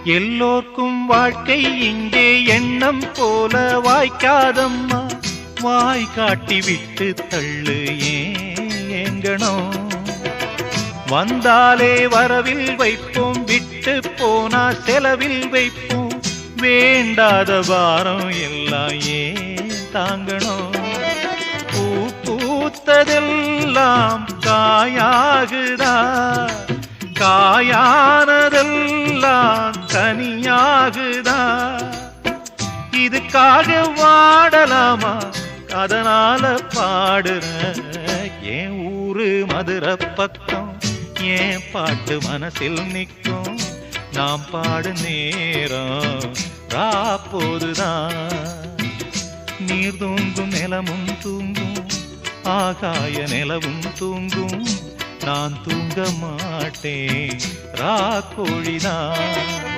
எல்லோர்க்கும் வாழ்க்கை இங்கே எண்ணம் போல வாய்க்காதம்மா. வாய் காட்டி விட்டு தள்ளு ஏங்கணும். வந்தாலே வரவில் வைப்போம், விட்டு போனா செலவில் வைப்போம். வேண்டாத பாரம் எல்லாம் ஏன் தாங்கணும். பூ பூத்ததெல்லாம் காயாகுதா, காயானதெல்லாம் தனியாகுதா. இதுக்காக வாடலாமா, அதனால பாடுற. என் ஊரு மதுரை பக்கம், என் பாட்டு மனசில் நிற்கும். நாம் பாடு நேரம் ராப்போதுதான். நீர் தூங்கும் நிலமும் தூங்கும், ஆகாய நிலவும் தூங்கும். நான் தூங்க மாட்டேன் ராக்கோழிதான்.